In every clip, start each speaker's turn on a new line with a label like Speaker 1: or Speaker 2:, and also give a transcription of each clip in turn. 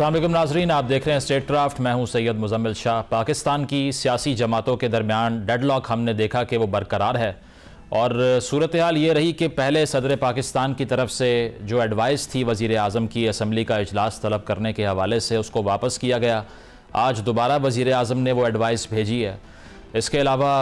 Speaker 1: अस्सलाम वालेकुम नाजरीन, आप देख रहे हैं स्टेट क्राफ्ट। मैं हूं सैयद मुजम्मिल शाह। पाकिस्तान की सियासी जमातों के दरमियान डेडलॉक हमने देखा कि वो बरकरार है और सूरत हाल ये रही कि पहले सदर पाकिस्तान की तरफ से जो एडवाइस थी वज़ीर आज़म की असम्बली का इजलास तलब करने के हवाले से, उसको वापस किया गया। आज दोबारा वज़ीर आज़म ने वो एडवाइस भेजी है। इसके अलावा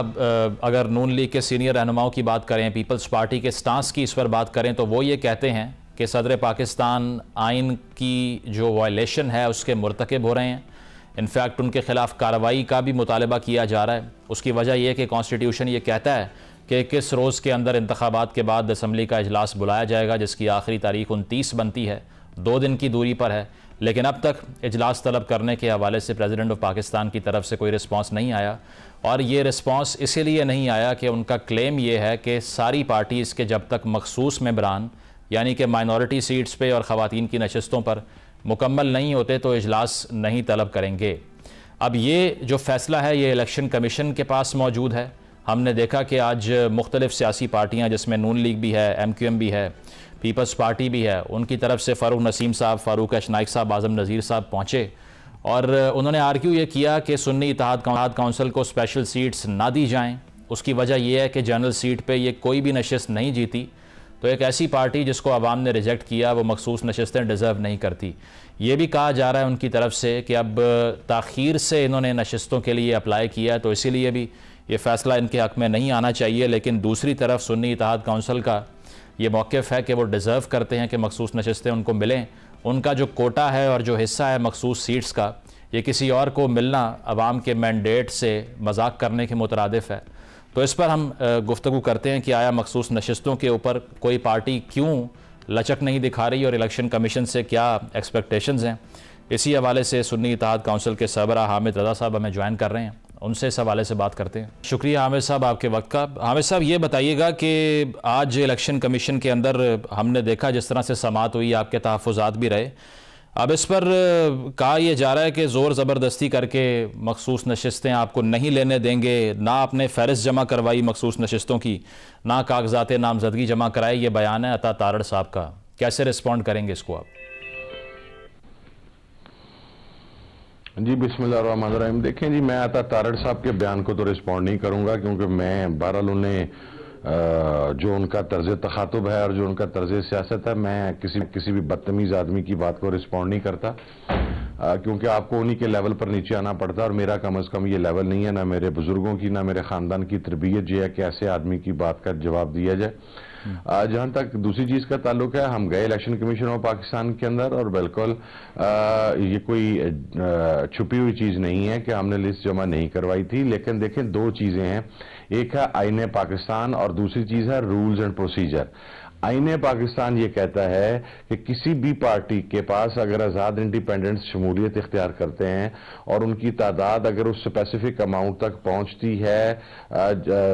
Speaker 1: अगर नून लीग के सीनियर रहनुमाओं की बात करें, पीपल्स पार्टी के स्टांस की इस पर बात करें, तो वो ये कहते हैं कि सदर पाकिस्तान आइन की जो वायलेशन है उसके मुर्तकिब हो रहे हैं। इनफैक्ट उनके ख़िलाफ़ कार्रवाई का भी मुतालबा किया जा रहा है। उसकी वजह यह कि कॉन्स्टिट्यूशन ये कहता है कि किस रोज़ के अंदर इंतखाबात के बाद असम्बली का इजलास बुलाया जाएगा, जिसकी आखिरी तारीख 29 बनती है, 2 दिन की दूरी पर है। लेकिन अब तक इजलास तलब करने के हवाले से प्रेसिडेंट ऑफ पाकिस्तान की तरफ से कोई रिस्पांस नहीं आया। और ये रिस्पांस इसीलिए नहीं आया कि उनका क्लेम ये है कि सारी पार्टीज़ के जब तक मखसूस मेंबरान यानी कि माइनॉरिटी सीट्स पे और ख़वातीन की नशस्तों पर मुकम्मल नहीं होते तो इजलास नहीं तलब करेंगे। अब ये जो फ़ैसला है ये इलेक्शन कमीशन के पास मौजूद है। हमने देखा कि आज मुख्तलिफ़ सियासी पार्टियाँ, जिसमें नून लीग भी है, MQM भी है, पीपल्स पार्टी भी है, उनकी तरफ से फ़ारूक नसीम साहब, फ़ारूक अशनाइक साहब, आज़म नज़ीर साहब पहुँचे और उन्होंने आर्ग्यू ये किया कि सुन्नी इत्तेहाद काउंसिल को स्पेशल सीट्स ना दी जाएँ। उसकी वजह यह है कि जनरल सीट पर ये कोई भी नशस्त नहीं जीती, तो एक ऐसी पार्टी जिसको आवाम ने रिजेक्ट किया वो मखसूस नशस्तें डिज़र्व नहीं करती। ये भी कहा जा रहा है उनकी तरफ से कि अब ताख़ीर से इन्होंने नशस्तों के लिए अप्लाई किया, तो इसीलिए भी ये फ़ैसला इनके हक़ में नहीं आना चाहिए। लेकिन दूसरी तरफ सुन्नी इत्तेहाद काउंसिल का ये मौक़िफ़ है कि वो डिज़र्व करते हैं कि मखसूस नशस्तें उनको मिलें। उनका जो कोटा है और जो हिस्सा है मखसूस सीट्स का, ये किसी और को मिलना अवाम के मैंडेट से मजाक करने के मुतरादिफ़ है। तो इस पर हम गुफ्तगू करते हैं कि आया मखसूस नशस्तों के ऊपर कोई पार्टी क्यों लचक नहीं दिखा रही और इलेक्शन कमीशन से क्या एक्सपेक्टेशंस हैं। इसी हवाले से सुन्नी इत्तेहाद काउंसिल के सरबराह हामिद रज़ा साहब हमें ज्वाइन कर रहे हैं, उनसे इस हवाले से बात करते हैं। शुक्रिया हामिद साहब आपके वक्त का। हामिद साहब ये बताइएगा कि आज इलेक्शन कमीशन के अंदर हमने देखा जिस तरह से समाअत हुई, आपके तहफ़्फ़ुज़ात भी रहे। अब इस पर कहा यह जा रहा है कि ज़ोर ज़बरदस्ती करके मखसूस नशस्तें आपको नहीं लेने देंगे, ना आपने फ़हरिस्त जमा करवाई मखसूस नशस्तों की, ना कागज़ात नामज़दगी जमा कराई। ये बयान है अता तारड़ साहब का, कैसे रिस्पॉन्ड करेंगे इसको आप?
Speaker 2: जी बिस्मिल्लाहिर्रहमानिर्रहीम। देखें जी, मैं अता तारड़ साहब के बयान को तो रिस्पॉन्ड नहीं करूँगा, क्योंकि मैं बहरहाल उन्हें जो उनका तर्ज तखातुब है और जो उनका तर्ज सियासत है, मैं किसी भी बदतमीज़ आदमी की बात को रिस्पॉन्ड नहीं करता, क्योंकि आपको उन्हीं के लेवल पर नीचे आना पड़ता है और मेरा कम अज़ कम ये लेवल नहीं है, ना मेरे बुजुर्गों की, ना मेरे ख़ानदान की तरबियत ये है कि ऐसे आदमी की बात का जवाब दिया जाए। जहाँ तक दूसरी चीज़ का ताल्लुक है, हम गए इलेक्शन कमीशन ऑफ पाकिस्तान के अंदर और बिल्कुल ये कोई छुपी हुई चीज़ नहीं है कि हमने लिस्ट जमा नहीं करवाई थी। लेकिन देखें, 2 चीज़ें हैं, एक है आईन पाकिस्तान और दूसरी चीज़ है रूल्स एंड प्रोसीजर। आईन पाकिस्तान ये कहता है कि किसी भी पार्टी के पास अगर आज़ाद इंडिपेंडेंट शमूलियत इख्तियार करते हैं और उनकी तादाद अगर उस स्पेसिफिक अमाउंट तक पहुंचती है,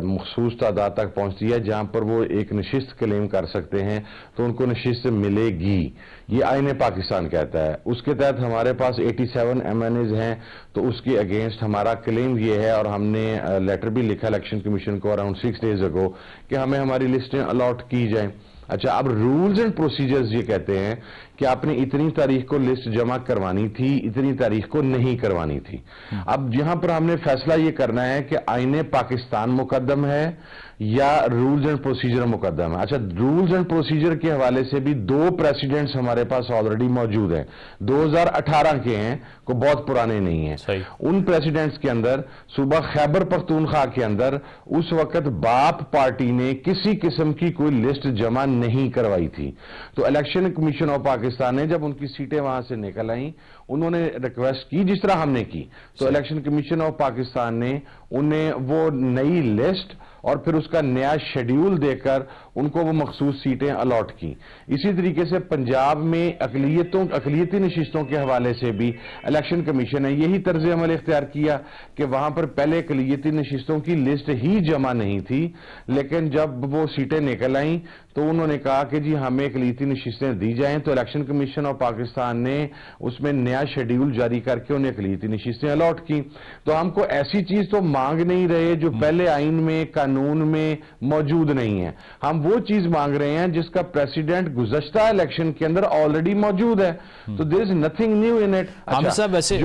Speaker 2: मखसूस तादाद तक पहुंचती है जहां पर वो एक नशिस्त क्लेम कर सकते हैं, तो उनको नशिस्त मिलेगी। ये आईन पाकिस्तान कहता है। उसके तहत हमारे पास 87 MNAs हैं, तो उसके अगेंस्ट हमारा क्लेम ये है और हमने लेटर भी लिखा इलेक्शन कमीशन को अराउंड 6 डेज अगो कि हमें हमारी लिस्टें अलॉट की जाएं। अच्छा, अब रूल्स एंड प्रोसीजर्स ये कहते हैं कि आपने इतनी तारीख को लिस्ट जमा करवानी थी, इतनी तारीख को नहीं करवानी थी। अब यहां पर हमने फैसला ये करना है कि आईने पाकिस्तान मुकद्दम है या रूल्स एंड प्रोसीजर मुकद्दम है। अच्छा, रूल्स एंड प्रोसीजर के हवाले से भी 2 प्रेसिडेंट्स हमारे पास ऑलरेडी मौजूद हैं, 2018 के हैं, को बहुत पुराने नहीं हैं। उन प्रेसिडेंट्स के अंदर सूबा खैबर पख्तूनख्वा के अंदर उस वक्त बाप पार्टी ने किसी किस्म की कोई लिस्ट जमा नहीं करवाई थी। तो इलेक्शन कमीशन ऑफ पाकिस्तान ने जब उनकी सीटें वहां से निकल आई, उन्होंने रिक्वेस्ट की जिस तरह हमने की, तो इलेक्शन कमीशन ऑफ पाकिस्तान ने उन्हें वो नई लिस्ट और फिर उसका नया शेड्यूल देकर उनको वो मखसूस सीटें अलॉट की। इसी तरीके से पंजाब में अकलियती नशिस्तों के हवाले से भी इलेक्शन कमीशन ने यही तर्ज अमल इख्तियार किया कि वहां पर पहले अकलियती नशिस्तों की लिस्ट ही जमा नहीं थी, लेकिन जब वो सीटें निकल आई तो उन्होंने कहा कि जी हमें अकलियती नशिस्तें दी जाएं, तो इलेक्शन कमीशन ऑफ पाकिस्तान ने उसमें नया शेड्यूल जारी करके उन्हें अकलियती नशिस्तें अलॉट की। तो हमको ऐसी चीज तो मांग नहीं रहे जो पहले आइन में कानून में मौजूद नहीं है। हम वो चीज मांग रहे हैं जिसका प्रेसिडेंट गुज़श्ता इलेक्शन के अंदर ऑलरेडी मौजूद है। तो there is nothing new in it.
Speaker 1: Aamir साहब, वैसे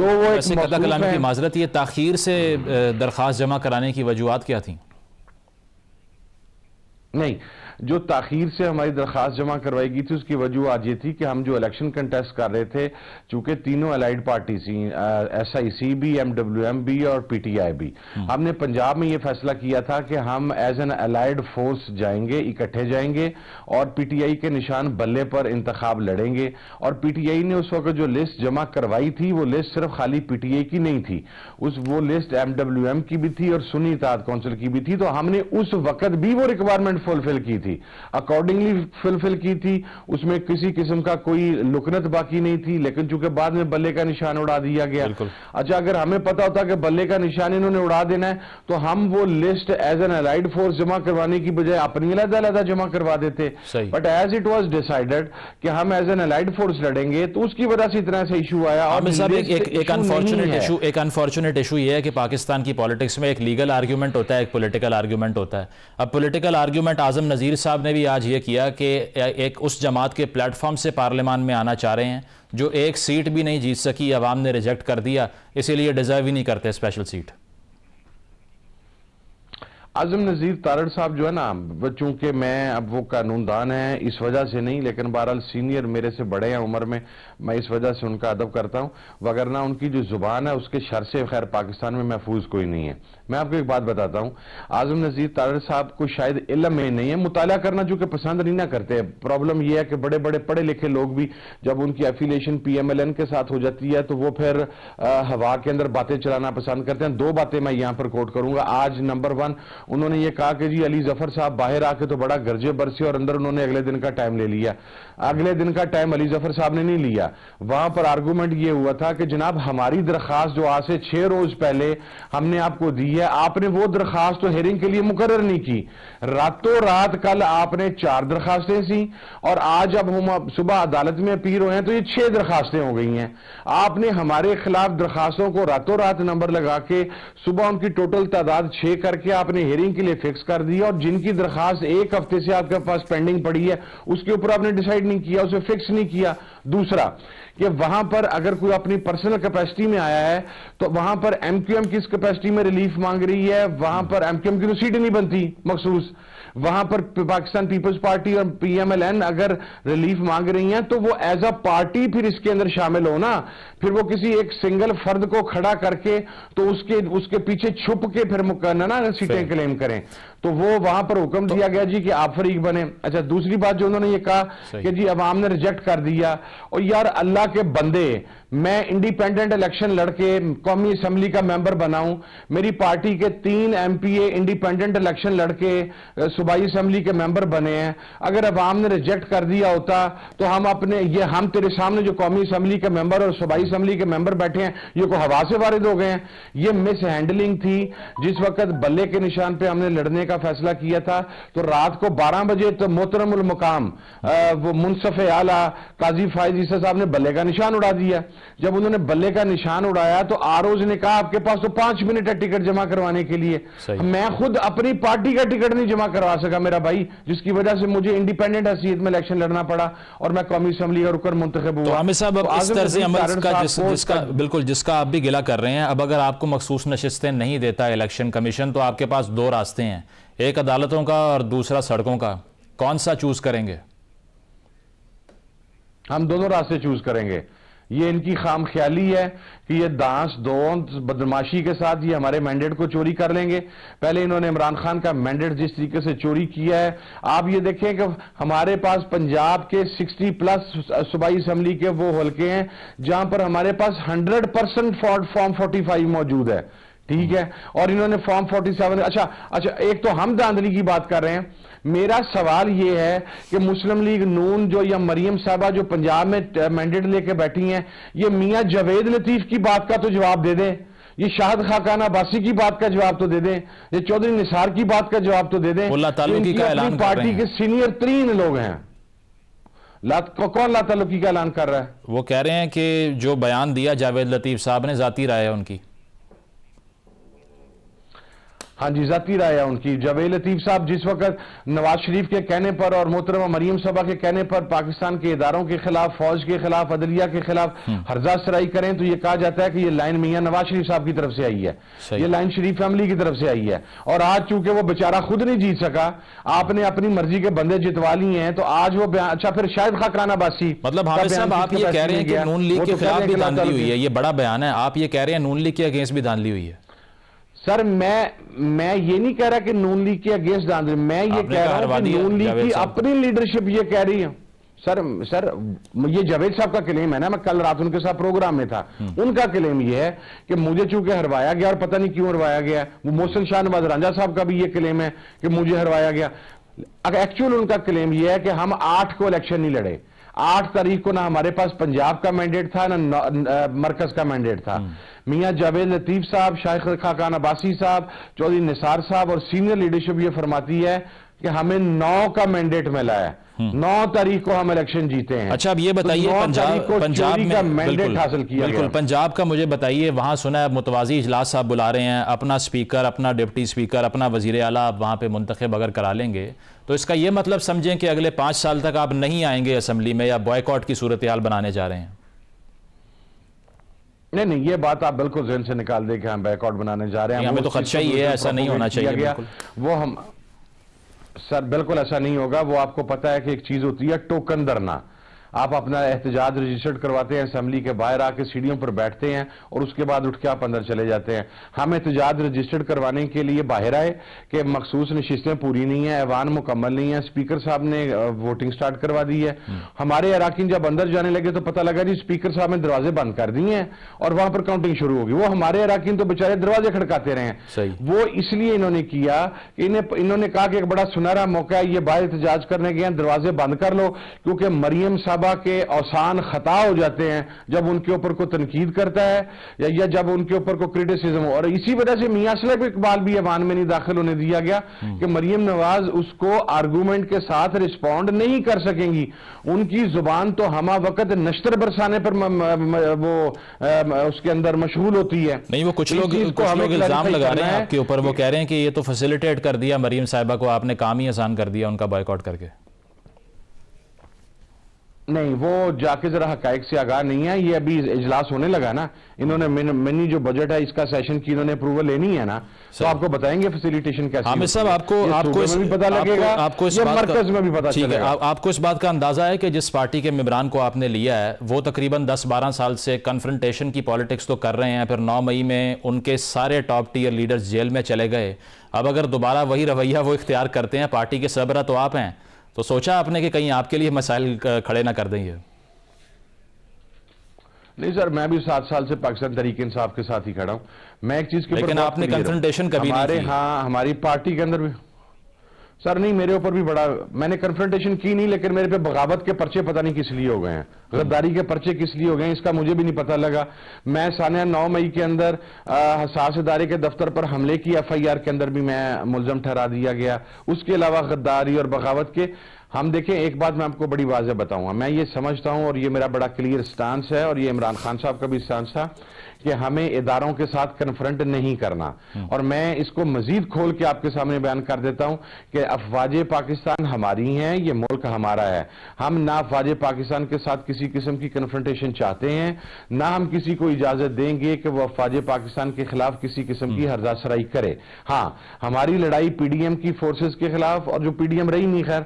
Speaker 1: कदा कलामी की माजरत, ये ताखीर से दरख्वास्त जमा कराने की वजूहात क्या थी?
Speaker 2: नहीं, जो ताखीर से हमारी दरख्वास्त जमा करवाई गई थी उसकी वजह आज ये थी कि हम जो इलेक्शन कंटेस्ट कर रहे थे, चूंकि तीनों अलाइड पार्टी थी, SIC भी, MWM भी और PTI भी, हमने पंजाब में ये फैसला किया था कि हम एज एन अलाइड फोर्स जाएंगे, इकट्ठे जाएंगे और PTI के निशान बल्ले पर इंतखाब लड़ेंगे। और PTI ने उस वक्त जो लिस्ट जमा करवाई थी वो लिस्ट सिर्फ खाली PTI की नहीं थी, वो लिस्ट MWM की भी थी और सुन्नी इत्तेहाद काउंसिल की भी थी। तो हमने उस वक्त भी वो रिक्वायरमेंट फुलफिल की थी, अकॉर्डिंगली फुलफिल की थी, उसमें किसी किस्म का कोई लुकनत बाकी नहीं थी। लेकिन चूंकि बाद में बल्ले का निशान उड़ा दिया गया। अच्छा, अगर हमें पता होता कि बल्ले का निशान इन्होंने उड़ा देना है तो हम वो list as an allied force जमा करवाने की बजाय अपनी अलग-अलग जमा करवा देते। But as it was decided कि हम एज एन अलाइड फोर्स लड़ेंगे, तो उसकी वजह से इतना से इशू आया। और
Speaker 1: एक अनफॉर्चुनेट इशू ये है कि पाकिस्तान की पॉलिटिक्स में एक लीगल आर्ग्यूमेंट होता है, एक पॉलिटिकल आर्ग्यूमेंट होता है। अब पॉलिटिकल आर्ग्यूमेंट आजम नजीर साहब ने भी आज ये किया कि एक उस जमात के प्लेटफॉर्म से पार्लियामान में आना चाह रहे हैं जो एक सीट भी नहीं जीत सकी, अवाम ने रिजेक्ट कर दिया, इसीलिए डिजर्व ही नहीं करते स्पेशल सीट।
Speaker 2: आजम नजीर तारड़ साहब जो है ना, चूंकि मैं अब वो कानूनदान है इस वजह से नहीं, लेकिन बहरहाल सीनियर मेरे से बड़े हैं उम्र में, मैं इस वजह से उनका अदब करता हूं, वगरना उनकी जो जुबान है उसके शर से खैर पाकिस्तान में महफूज कोई नहीं है। मैं आपको एक बात बताता हूं, आजम नजीर तारड़ साहब को शायद इल्म में नहीं है, मुताला करना जो कि पसंद नहीं ना करते। प्रॉब्लम यह है कि बड़े बड़े पढ़े लिखे लोग भी जब उनकी एफिलिएशन PMLN के साथ हो जाती है तो वो फिर हवा के अंदर बातें चलाना पसंद करते हैं। दो बातें मैं यहां पर कोट करूंगा। आज नंबर 1 उन्होंने ये कहा कि जी अली जफर साहब बाहर आके तो बड़ा गरजे बरसे और अंदर उन्होंने अगले दिन का टाइम ले लिया। अगले दिन का टाइम अली जफर साहब ने नहीं लिया। वहां पर आर्गूमेंट ये हुआ था कि जनाब हमारी दरखास्त जो आज से 6 रोज पहले हमने आपको दी है, आपने वो दरखास्त तो हेयरिंग के लिए मुकर्रर नहीं की। रातों रात कल आपने 4 दरखास्तें सी और आज अब हम सुबह अदालत में अपील हुए हैं तो ये 6 दरखास्तें हो गई हैं। आपने हमारे खिलाफ दरखास्तों को रातों रात नंबर लगा के सुबह उनकी टोटल तादाद 6 करके आपने हेयरिंग के लिए फिक्स कर दिया और जिनकी दरखास्त 1 हफ्ते से आपके पास पेंडिंग पड़ी है उसके ऊपर आपने डिसाइड नहीं किया, उसे फिक्स नहीं किया। दूसरा कि वहां पर अगर कोई अपनी पर्सनल कैपेसिटी में आया है तो वहां पर MQM किस कैपेसिटी में रिलीफ मांग रही है, वहां पर MQM की तो सीट नहीं बनती मखसूस, वहां पर पाकिस्तान पीपल्स पार्टी और PMLN अगर रिलीफ मांग रही हैं तो वो एज अ पार्टी फिर इसके अंदर शामिल हो ना, फिर वो किसी एक सिंगल फर्द को खड़ा करके तो उसके पीछे छुप के फिर ना सीटें क्लेम करें। तो वो वहां पर हुक्म दिया गया जी कि आप फरीक बने। अच्छा, दूसरी बात जो उन्होंने ये कहा कि जी अवाम ने रिजेक्ट कर दिया, और यार अल्लाह के बंदे, मैं इंडिपेंडेंट इलेक्शन लड़के कौमी असम्बली का मेंबर बनाऊं, मेरी पार्टी के 3 MPA इंडिपेंडेंट इलेक्शन लड़के सूबाई असम्बली के मेंबर बने हैं। अगर अवाम ने रिजेक्ट कर दिया होता तो हम तेरे सामने जो कौमी असम्बली के मेंबर और सूबाई असम्बली के मेंबर बैठे हैं ये को हवा से वारिद हो गए हैं। ये मिस हैंडलिंग थी। जिस वक्त बल्ले के निशान पे हमने लड़ने का फैसला किया था तो रात को 12 बजे तो मोहतरमुल मुकाम वो मुंसफ आला काजी फायज ईसा साहब ने बल्ले का निशान उड़ा दिया। जब उन्होंने बल्ले का निशान उड़ाया तो आरोज ने कहा आपके पास तो 5 मिनट है टिकट जमा करवाने के लिए। मैं खुद अपनी पार्टी का टिकट नहीं जमा करवा सका मेरा भाई, जिसकी वजह से मुझे इंडिपेंडेंट हैसियत में इलेक्शन लड़ना पड़ा और मैं कौमी असम्बली का रुकन मुंतखब हुआ।
Speaker 1: तो आमिर साहब, अब इस तरह से अमल का बिल्कुल जिसका आप भी गिला कर रहे हैं, अब अगर आपको मखसूस नशिस्तें नहीं देता इलेक्शन कमीशन तो आपके पास 2 रास्ते हैं, एक अदालतों का और दूसरा सड़कों का, कौन सा चूज करेंगे?
Speaker 2: हम दोनों रास्ते चूज करेंगे। ये इनकी खाम ख्याली है कि ये दांस दौंद बदमाशी के साथ ये हमारे मैंडेट को चोरी कर लेंगे। पहले इन्होंने इमरान खान का मैंडेट जिस तरीके से चोरी किया है, आप ये देखें कि हमारे पास पंजाब के 60+ सूबाई असम्बली के वो हल्के हैं जहां पर हमारे पास 100% फॉर्म 45 मौजूद है, ठीक है, और इन्होंने फॉर्म 47। अच्छा, एक तो हम धांधली की बात कर रहे हैं। मेरा सवाल यह है कि मुस्लिम लीग नून जो या मरियम साहबा जो पंजाब में मैंडेट लेके बैठी हैं, ये मियां जावेद लतीफ की बात का तो जवाब दे दें, ये शाहिद खाकान अब्बासी की बात का जवाब तो दे दें, ये चौधरी निसार की बात का जवाब तो दे दें। पार्टी के सीनियर 3 लोग हैं। कौन ला ताल्लुकी का ऐलान कर रहा है?
Speaker 1: वो कह रहे हैं कि जो बयान दिया जावेद लतीफ साहब ने जाती राय है उनकी।
Speaker 2: हाँ जी, जाती राय है उनकी। जावेद लतीफ साहब जिस वक्त नवाज शरीफ के कहने पर और मोहतरमा मरियम सबा के कहने पर पाकिस्तान के इदारों के खिलाफ, फौज के खिलाफ, अदलिया के खिलाफ हर्जा सराई करें तो ये कहा जाता है कि ये लाइन मियां नवाज शरीफ साहब की तरफ से आई है, ये लाइन शरीफ फैमिली की तरफ से आई है। और आज चूंकि वो बेचारा खुद नहीं जीत सका, आपने अपनी मर्जी के बंदे जितवा लिए हैं, तो आज वो अच्छा फिर शायद खाकरान अब्बासी,
Speaker 1: मतलब हामिद साहब आप ये कह रहे हैं कि नून लीग के खिलाफ भी धांधली हुई है, ये बड़ा बयान है, आप ये कह रहे हैं नून लीग के अगेंस्ट भी धांधली हुई है?
Speaker 2: सर मैं ये नहीं कह रहा कि नून लीग के अगेंस्ट धांधली, मैं ये कह रहा हूं कि नून लीग की अपनी लीडरशिप ये कह रही है। सर ये जावेद साहब का क्लेम है ना, मैं कल रात उनके साथ प्रोग्राम में था, उनका क्लेम ये है कि मुझे चूंकि हरवाया गया और पता नहीं क्यों हरवाया गया। वो मोहसिन शाह नवाज रांझा साहब का भी ये क्लेम है कि मुझे हरवाया गया। एक्चुअल उनका क्लेम ये है कि हम 8 को इलेक्शन नहीं लड़े, 8 तारीख को ना हमारे पास पंजाब का मैंडेट था ना मरकज का मैंडेट था। मियां जावेद लतीफ साहब, शाइख खाकान अब्बासी साहब, चौधरी निसार साहब और सीनियर लीडरशिप ये फरमाती है कि हमें 9 का मैंडेट मिला है, 9 तारीख को हम इलेक्शन जीते हैं।
Speaker 1: अच्छा, अब ये बताइए
Speaker 2: तो
Speaker 1: पंजाब में
Speaker 2: मैंडेट हासिल किया
Speaker 1: बिल्कुल
Speaker 2: गया।
Speaker 1: पंजाब का मुझे बताइए, वहां सुना है मुतवाजी इजलास साहब बुला रहे हैं, अपना स्पीकर, अपना डिप्टी स्पीकर, अपना वजीर आला आप वहां पे मुंतखब अगर करा लेंगे तो इसका ये मतलब समझें कि अगले 5 साल तक आप नहीं आएंगे असेंबली में, या बॉयकॉट की सूरत हाल बनाने जा रहे हैं?
Speaker 2: नहीं, ये बात आप बिल्कुल ज़हन से निकाल दें कि हम बॉयकॉट बनाने जा रहे हैं।
Speaker 1: हमें तो खदशा ही है, ऐसा नहीं होना चाहिए।
Speaker 2: वो हम सर बिल्कुल ऐसा नहीं होगा। वो आपको पता है कि एक चीज होती है टोकन धरना। आप अपना एहतजाज रजिस्टर्ड करवाते हैं, असेंबली के बाहर आके सीढ़ियों पर बैठते हैं और उसके बाद उठ के आप अंदर चले जाते हैं। हम एहतजाज रजिस्टर्ड करवाने के लिए बाहर आए कि मखसूस नशिस्तें पूरी नहीं है, ऐवान मुकम्मल नहीं है, स्पीकर साहब ने वोटिंग स्टार्ट करवा दी है। हमारे अराकीन जब अंदर जाने लगे तो पता लगा जी स्पीकर साहब ने दरवाजे बंद कर दिए हैं और वहां पर काउंटिंग शुरू होगी। वो हमारे अराकीन तो बेचारे दरवाजे खड़काते रहे। वो इसलिए इन्होंने किया कि इन्होंने कहा कि एक बड़ा सुनहरा मौका है, ये बाहर एहतजाज करने गए, दरवाजे बंद कर लो, क्योंकि मरियम साहब के औसान खता हो जाते हैं जब उनके ऊपर को तनकीद करता है या जब उनके ऊपर को क्रिटिसिज्म हो। और इसी वजह से मियां असलम इकबाल भी ऐवान में नहीं दाखिल होने दिया गया कि मरियम नवाज उसको आर्गूमेंट के साथ रिस्पॉन्ड नहीं कर सकेंगी। उनकी जुबान तो हमा वक्त नश्तर बरसाने पर वो उसके अंदर मशगूल होती है।
Speaker 1: नहीं, वो कुछ लोग इल्जाम लगा रहे हैं आपके ऊपर, वो कह रहे हैं कि ये तो फैसिलिटेट कर दिया मरियम साहिबा को, आपने काम ही आसान कर दिया उनका बॉयकॉट करके।
Speaker 2: नहीं, वो जाके जरा हकायक से आगाह नहीं है। ये अभी इजलास होने लगा ना, इन्होंने मिनी जो बजट है इसका सेशन की इन्होंने अप्रूवल लेनी है ना, तो आपको बताएंगे फैसिलिटेशन कैसे।
Speaker 1: हामिद साहब आपको इस
Speaker 2: भी पता लगेगा,
Speaker 1: आपको इस
Speaker 2: मरकज में भी पता चलेगा।
Speaker 1: आपको इस बात का अंदाजा है कि जिस पार्टी के मेंबरान को आपने लिया है वो तकरीबन 10-12 साल से कन्फ्रंटेशन की पॉलिटिक्स तो कर रहे हैं, फिर 9 मई में उनके सारे टॉप टीयर लीडर्स जेल में चले गए। अब अगर दोबारा वही रवैया वो इख्तियार करते हैं, पार्टी के सरबराह तो आप हैं, तो सोचा आपने कि कहीं आपके लिए मसाइल खड़े ना कर देंगे?
Speaker 2: नहीं सर, मैं भी 7 साल से पाकिस्तान तहरीक इंसाफ के साथ ही खड़ा हूं। मैं एक चीज के
Speaker 1: लेकिन आपने कन्फ्रंटेशन कभी नहीं की।
Speaker 2: हाँ, हमारी पार्टी के अंदर भी सर नहीं, मेरे ऊपर भी बड़ा, मैंने कन्फ्रंटेशन की नहीं, लेकिन मेरे पे बगावत के पर्चे पता नहीं किस लिए हो गए हैं, गद्दारी के पर्चे किस लिए हो गए हैं इसका मुझे भी नहीं पता लगा। मैं सानिया 9 मई के अंदर हसास इदारे के दफ्तर पर हमले की FIR के अंदर भी मैं मुलजम ठहरा दिया गया। उसके अलावा गद्दारी और बगावत के हम देखें, एक बात मैं आपको बड़ी वाज़ेह बताऊंगा, मैं ये समझता हूं और ये मेरा बड़ा क्लियर स्टांस है और ये इमरान खान साहब का भी स्टांस था कि हमें इदारों के साथ कन्फ्रंट नहीं करना। और मैं इसको मजीद खोल के आपके सामने बयान कर देता हूं कि अफवाज पाकिस्तान हमारी हैं, ये मुल्क हमारा है। हम ना अफवाज पाकिस्तान के साथ किसी किस्म की कन्फ्रंटेशन चाहते हैं, ना हम किसी को इजाजत देंगे कि वह अफवाज पाकिस्तान के खिलाफ किसी किस्म की हर्जासराई करे। हाँ, हमारी लड़ाई PDM की फोर्सेस के खिलाफ, और जो PDM रही नहीं खैर,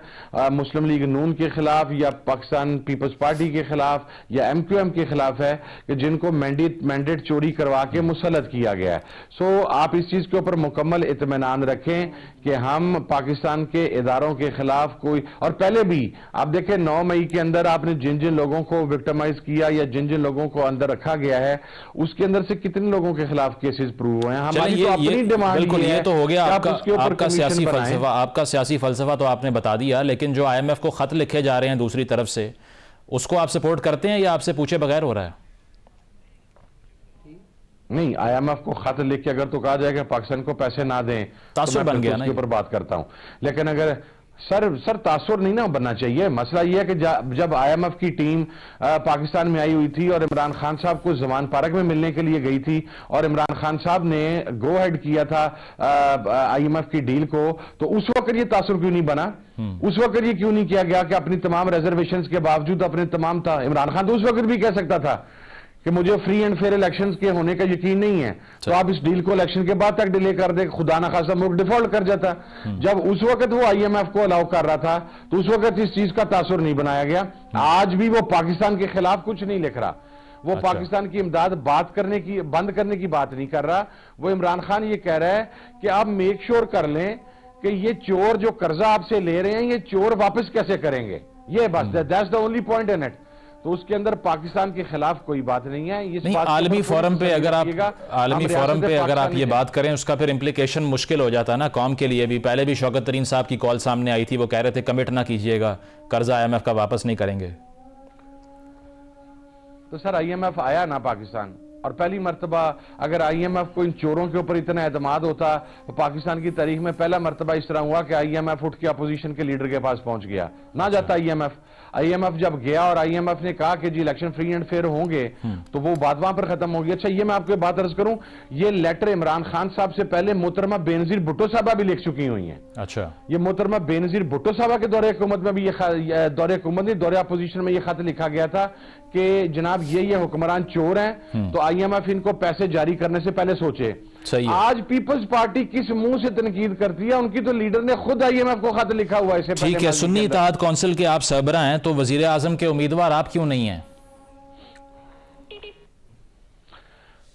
Speaker 2: मुस्लिम लीग नून के खिलाफ या पाकिस्तान पीपल्स पार्टी के खिलाफ या MQM के खिलाफ है कि जिनको मैंडेट चोरी करवा के मुसल्लत किया गया है। सो आप इस चीज के ऊपर मुकम्मल इत्मीनान रखें कि हम पाकिस्तान के इदारों के खिलाफ कोई, और पहले भी आप देखें 9 मई के अंदर आपने जिन जिन लोगों को विक्टिमाइज किया या जिन जिन लोगों को अंदर रखा गया है उसके अंदर से कितने लोगों के खिलाफ केसेस प्रूव हुए हैं। हमारी तो अपनी डिमांड,
Speaker 1: बिल्कुल ये तो हो गया आपका सियासी फलसफा। आपका सियासी फलसफा तो आपने बता दिया, लेकिन जो IMF को खत लिखे जा रहे हैं दूसरी तरफ से, उसको आप सपोर्ट करते हैं या आपसे पूछे बगैर हो रहा है?
Speaker 2: नहीं, IMF को खत लिख के अगर तो कहा जाएगा पाकिस्तान को पैसे ना दें तो मैं
Speaker 1: बन गया ना,
Speaker 2: उसके ऊपर बात करता हूं। लेकिन अगर सर तासुर नहीं ना बनना चाहिए। मसला यह है कि जब IMF की टीम पाकिस्तान में आई हुई थी और इमरान खान साहब को जमान पार्क में मिलने के लिए गई थी और इमरान खान साहब ने गो हेड किया था IMF की डील को, तो उस वक्त ये तासुर क्यों नहीं बना? उस वक्त ये क्यों नहीं किया गया कि अपनी तमाम रिजर्वेशंस के बावजूद अपने तमाम था? इमरान खान तो उस वक्त भी कह सकता था कि मुझे फ्री एंड फेयर इलेक्शंस के होने का यकीन नहीं है, तो आप इस डील को इलेक्शन के बाद तक डिले कर दे, खुदा ना खासा मुल्क डिफॉल्ट कर जाता। जब उस वक्त वो IMF को अलाउ कर रहा था तो उस वक्त इस चीज का तासुर नहीं बनाया गया। आज भी वो पाकिस्तान के खिलाफ कुछ नहीं लिख रहा, वो पाकिस्तान की इमदाद बंद करने की बात नहीं कर रहा। वो इमरान खान ये कह रहा है कि आप मेक श्योर कर लें कि ये चोर जो कर्जा आपसे ले रहे हैं ये चोर वापस कैसे करेंगे, ये बस that's the only point in it. तो उसके अंदर पाकिस्तान के खिलाफ कोई बात नहीं है। इस
Speaker 1: नहीं, आलमी फोरम पे अगर आप ये बात करें उसका फिर इम्प्लीकेशन मुश्किल हो जाता है ना कौम के लिए भी। पहले भी शौकत तरीन साहब की कॉल सामने आई थी, वो कह रहे थे कमिट ना कीजिएगा, कर्जा IMF का वापस नहीं करेंगे।
Speaker 2: तो सर IMF आया ना पाकिस्तान, और पहली मरतबा अगर IMF को इन चोरों के ऊपर इतना एतमाद होता तो पाकिस्तान की तारीख में पहला मरतबा इस तरह हुआ कि IMF उठ के अपोजिशन के लीडर के पास पहुंच गया, ना जाता IMF जब गया और IMF ने कहा कि जी इलेक्शन फ्री एंड फेयर होंगे तो वो बात वहां पर खत्म होगी। अच्छा, ये मैं आपको बात अर्ज करूं, ये लेटर इमरान खान साहब से पहले मोहतरमा बेनजीर भुट्टो साहबा भी लिख चुकी हुई हैं।
Speaker 1: अच्छा, ये
Speaker 2: मोहतरमा बेनजीर भुट्टो साहबा के दौरे हुकूमत में भी ये दौरे अपोजिशन में ये खत लिखा गया था कि जनाब ये हुक्मरान चोर हैं, तो IMF इनको पैसे जारी करने से पहले सोचे।
Speaker 1: सही है।
Speaker 2: आज पीपल्स पार्टी किस मुंह से तनकीद करती है? उनकी तो लीडर ने खुद IMF को खत लिखा हुआ है इसे।
Speaker 1: ठीक है, सुन्नी इत्तेहाद कौंसिल के आप सरबरा हैं, तो वजीर आजम के उम्मीदवार आप क्यों नहीं हैं?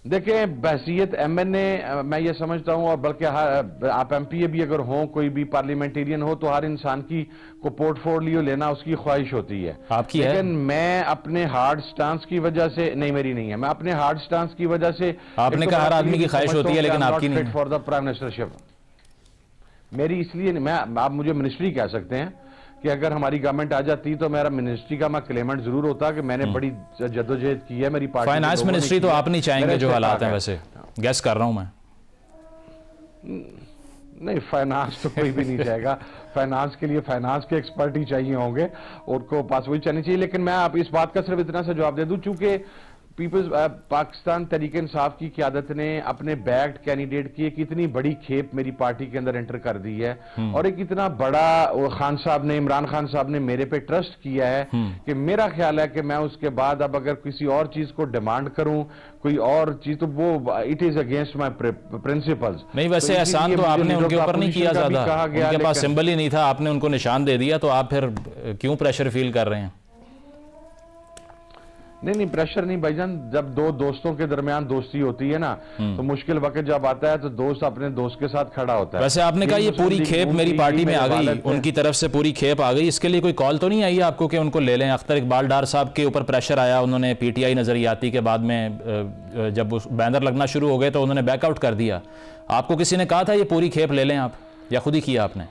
Speaker 2: देखें, बहसीयत MNA मैं ये समझता हूं, और बल्कि आप MPA भी अगर हों, कोई भी पार्लियामेंटेरियन हो, तो हर इंसान की को पोर्टफोलियो लेना उसकी ख्वाहिश होती है।
Speaker 1: आपकी
Speaker 2: लेकिन
Speaker 1: है?
Speaker 2: मैं अपने हार्ड स्टांस की वजह से नहीं, मेरी नहीं है, मैं अपने हार्ड स्टांस की वजह से।
Speaker 1: आपने कहा हर आदमी की ख्वाहिश होती है, लेकिन आपकी नहीं।
Speaker 2: फॉर द प्राइम मिनिस्टरशिप मेरी इसलिए मैं, आप मुझे मिनिस्ट्री कह सकते हैं कि अगर हमारी गवर्नमेंट आ जाती तो मेरा मिनिस्ट्री का मैं क्लेमेंट जरूर होता कि मैंने बड़ी जद्दोजहद की है, मेरी पार्टी।
Speaker 1: फाइनेंस मिनिस्ट्री तो आप नहीं चाहेंगे जो हालात हैं, वैसे गैस कर रहा हूं मैं।
Speaker 2: नहीं, फाइनेंस तो कोई भी नहीं चाहेगा। फाइनेंस के लिए फाइनेंस के एक्सपर्ट ही चाहिए होंगे, उनको पास वही चाहिए चाहिए। लेकिन मैं आप इस बात का सिर्फ इतना सा जवाब दे दूं, चूंकि पीपल्स पाकिस्तान तहरीक इंसाफ की क़यादत ने अपने बैक्ड कैंडिडेट की एक इतनी बड़ी खेप मेरी पार्टी के अंदर एंटर कर दी है, और एक इतना बड़ा खान साहब ने, इमरान खान साहब ने मेरे पे ट्रस्ट किया है कि मेरा ख्याल है कि मैं उसके बाद अब अगर किसी और चीज को डिमांड करूं, कोई और चीज, तो वो it is against my principles.
Speaker 1: नहीं, वैसे एहसान तो आपने उनके ऊपर नहीं किया ज्यादा, उनके पास सिंबल ही नहीं था, आपने उनको निशान दे दिया, तो आप फिर क्यों प्रेशर फील कर रहे हैं?
Speaker 2: नहीं, प्रेशर नहीं भाईजान। जब दो दोस्तों के दरमियान दोस्ती होती है ना, तो मुश्किल वक्त जब आता है तो दोस्त अपने दोस्त के साथ खड़ा होता है।
Speaker 1: वैसे आपने कहा ये पूरी खेप मेरी पार्टी में आ गई, उनकी तरफ से पूरी खेप आ गई, इसके लिए कोई कॉल तो नहीं आई आपको कि उनको ले लें? अख्तर इकबाल डार साहब के ऊपर प्रेशर आया, उन्होंने PTI नजरियाती के बाद में जब बैनर लगना शुरू हो गए तो उन्होंने बैकआउट कर दिया। आपको किसी ने कहा था ये पूरी खेप ले लें आप, या खुद ही किया आपने?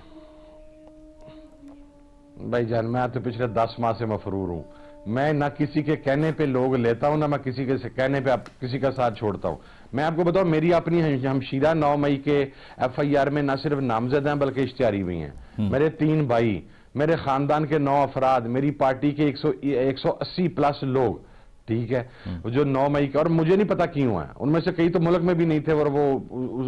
Speaker 2: भाईजान, मैं तो पिछले 10 माह से मफरूर हूं। मैं ना किसी के कहने पे लोग लेता हूं, ना मैं किसी के कहने पे किसी का साथ छोड़ता हूं। मैं आपको बताऊं, मेरी अपनी हमशीरा 9 मई के FIR में न सिर्फ नामजद हैं बल्कि इश्तिहारी भी हैं। मेरे 3 भाई, मेरे खानदान के 9 अफराद, मेरी पार्टी के 180 प्लस लोग, ठीक है, जो 9 मई के, और मुझे नहीं पता क्यों है, उनमें से कई तो मुल्क में भी नहीं थे और वो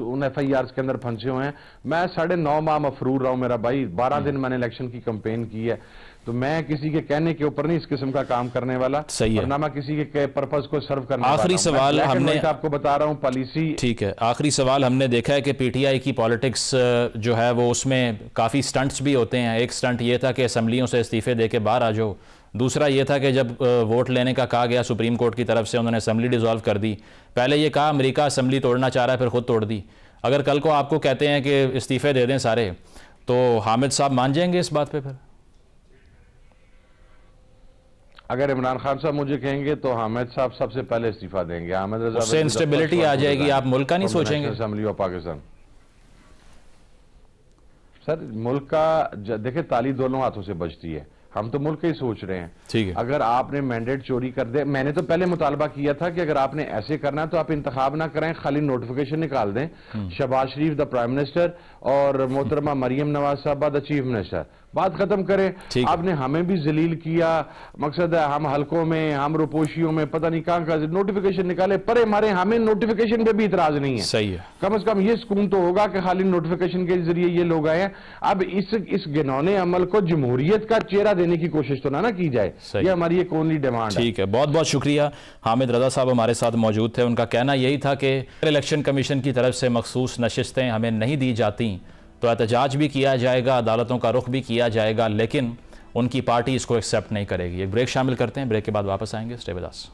Speaker 2: उन FIRs के अंदर फंसे हुए हैं। मैं 9.5 माह मफरूर रहा हूं मेरा भाई, 12 दिन मैंने इलेक्शन की कैंपेन की है, तो मैं किसी के कहने के ऊपर नहीं इस किस्म का काम करने वाला।
Speaker 1: सही है।
Speaker 2: और ना मैं किसी के पर्पस को सर्व करने वाला।
Speaker 1: आखिरी सवाल हमने
Speaker 2: आपको बता रहा हूं पॉलिसी,
Speaker 1: ठीक है, आखिरी सवाल हमने देखा है कि PTI की पॉलिटिक्स जो है वो उसमें काफ़ी स्टंट्स भी होते हैं। एक स्टंट ये था कि असम्बलियों से इस्तीफे दे के बाहर आ जाओ, दूसरा ये था कि जब वोट लेने का कहा गया सुप्रीम कोर्ट की तरफ से, उन्होंने असम्बली डिसॉल्व कर दी। पहले ये कहा अमेरिका असम्बली तोड़ना चाह रहा है, फिर खुद तोड़ दी। अगर कल को आपको कहते हैं कि इस्तीफे दे दें सारे, तो हामिद साहब मान जाएंगे इस बात पे? फिर
Speaker 2: अगर इमरान खान साहब मुझे कहेंगे तो हामिद साहब सबसे पहले इस्तीफा देंगे। हामिद रजा
Speaker 1: उससे इंस्टेबिलिटी आ जाएगी, आप मुल्क का नहीं सोचेंगे?
Speaker 2: असेंबली ऑफ पाकिस्तान सर, मुल्क का देखिए, ताली दोनों हाथों से बजती है। हम तो मुल्क ही सोच रहे हैं।
Speaker 1: ठीक है,
Speaker 2: अगर आपने मैंडेट चोरी कर दे, मैंने तो पहले मुतालबा किया था कि अगर आपने ऐसे करना है तो आप इंतखाब ना करें, खाली नोटिफिकेशन निकाल दें। शहबाज शरीफ द प्राइम मिनिस्टर और मोहतरमा मरियम नवाज साहबा द चीफ मिनिस्टर, बात खत्म करें। आपने हमें भी जलील किया, मकसद है हम हलकों में, हम रुपोशियों में, पता नहीं कहां का नोटिफिकेशन निकाले, परे मारे, हमें नोटिफिकेशन पे भी इतराज नहीं है।
Speaker 1: सही है, कम
Speaker 2: से कम ये सुकून तो होगा कि खाली नोटिफिकेशन के जरिए ये लोग आए हैं। अब इस घिनौने अमल को जमहूरियत का चेहरा देने की कोशिश तो ना की जाए, ये हमारी एक ओनली डिमांड है।
Speaker 1: ठीक है, बहुत बहुत शुक्रिया। हामिद रजा साहब हमारे साथ मौजूद थे। उनका कहना यही था कि इलेक्शन कमीशन की तरफ से मखसूस नशिस्तें हमें नहीं दी जाती तो एहतजाज भी किया जाएगा, अदालतों का रुख भी किया जाएगा, लेकिन उनकी पार्टी इसको एक्सेप्ट नहीं करेगी। एक ब्रेक शामिल करते हैं, ब्रेक के बाद वापस आएंगे। Stay with us.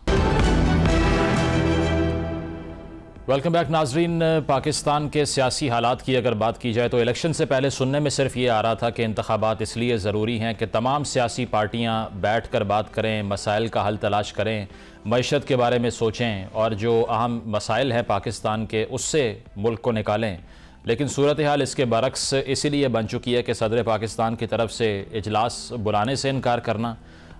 Speaker 1: Welcome back नाजरीन। पाकिस्तान के सियासी हालात की अगर बात की जाए तो इलेक्शन से पहले सुनने में सिर्फ ये आ रहा था कि इंतखाबात इसलिए ज़रूरी हैं कि तमाम सियासी पार्टियां बैठ कर बात करें, मसाइल का हल तलाश करें, मईशत के बारे में सोचें और जो अहम मसाइल हैं पाकिस्तान के उससे मुल्क को निकालें। लेकिन सूरत हाल इसके बरक्स इसीलिए बन चुकी है कि सदर पाकिस्तान की तरफ से इजलास बुलाने से इनकार करना,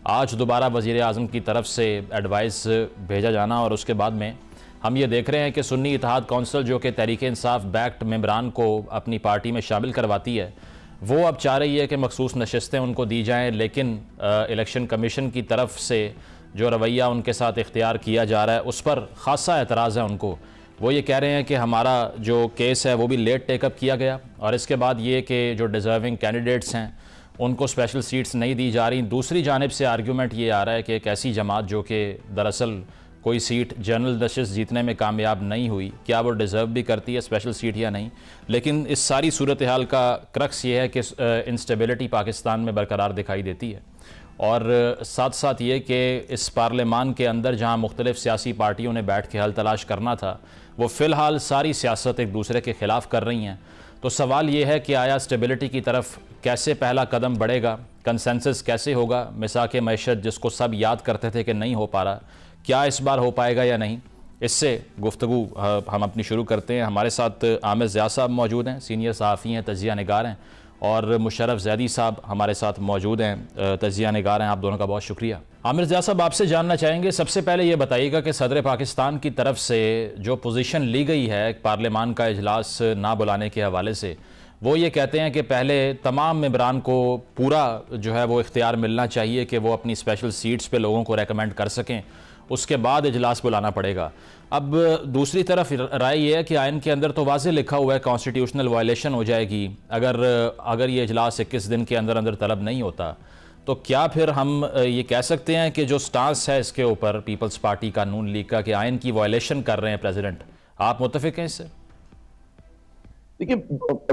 Speaker 1: आज दोबारा वज़ीर आज़म की तरफ से एडवाइस भेजा जाना और उसके बाद में हम ये देख रहे हैं कि सुन्नी इत्तेहाद कौंसिल जो कि तहरीक इंसाफ बैक्ड मेंबरान को अपनी पार्टी में शामिल करवाती है, वो अब चाह रही है कि मखसूस नशिस्तें उनको दी जाएँ, लेकिन इलेक्शन कमीशन की तरफ से जो रवैया उनके साथ इख्तियार किया जा रहा है उस पर ख़ासा एतराज़ है उनको। वो ये कह रहे हैं कि हमारा जो केस है वो भी लेट टेकअप किया गया और इसके बाद ये कि जो डिज़र्विंग कैंडिडेट्स हैं उनको स्पेशल सीट्स नहीं दी जा रही। दूसरी जानिब से आर्ग्यूमेंट ये आ रहा है कि एक ऐसी जमात जो कि दरअसल कोई सीट जनरल नशिस्त जीतने में कामयाब नहीं हुई, क्या वो डिज़र्व भी करती है स्पेशल सीट या नहीं। लेकिन इस सारी सूरत हाल का क्रक्स ये है कि इंस्टेबिलिटी पाकिस्तान में बरकरार दिखाई देती है और साथ साथ ये कि इस पार्लियामान के अंदर जहाँ मुख्तलिफ़ सियासी पार्टियों ने बैठ के हल तलाश करना था वो फ़िलहाल सारी सियासत एक दूसरे के ख़िलाफ़ कर रही हैं। तो सवाल ये है कि आया स्टेबिलिटी की तरफ कैसे पहला कदम बढ़ेगा, कंसेंसस कैसे होगा। मिसाक मईशत जिसको सब याद करते थे कि नहीं हो पा रहा, क्या इस बार हो पाएगा या नहीं, इससे गुफ्तगू हम अपनी शुरू करते हैं। हमारे साथ आमिर ज़िया साहब मौजूद हैं, सीनियर सहाफ़ी हैं, तजिया निगार हैं, और मुशर्रफ ज़ैदी साहब हमारे साथ मौजूद हैं, तजिया निगार हैं। आप दोनों का बहुत शुक्रिया। आमिर ज़िया साहब, आपसे जानना चाहेंगे, सबसे पहले ये बताइएगा कि सदर पाकिस्तान की तरफ से जो पोजीशन ली गई है पार्लियामान का इजलास ना बुलाने के हवाले से, वो ये कहते हैं कि पहले तमाम मेंबरान को पूरा जो है वो इख्तियार मिलना चाहिए कि वो अपनी स्पेशल सीट्स पे लोगों को रेकमेंड कर सकें, उसके बाद इजलास बुलाना पड़ेगा। अब दूसरी तरफ राय ये है कि आइन के अंदर तो वाज़े लिखा हुआ है कॉन्स्टिट्यूशनल वायलेशन हो जाएगी अगर ये इजलास 21 दिन के अंदर अंदर तलब नहीं होता। तो क्या फिर हम ये कह सकते हैं कि जो स्टांस है इसके ऊपर पीपल्स पार्टी का, नून लीग का, कि आइन की वायलेशन कर रहे हैं प्रेसिडेंट, आप मुत्तफिक हैं इससे?
Speaker 3: देखिए,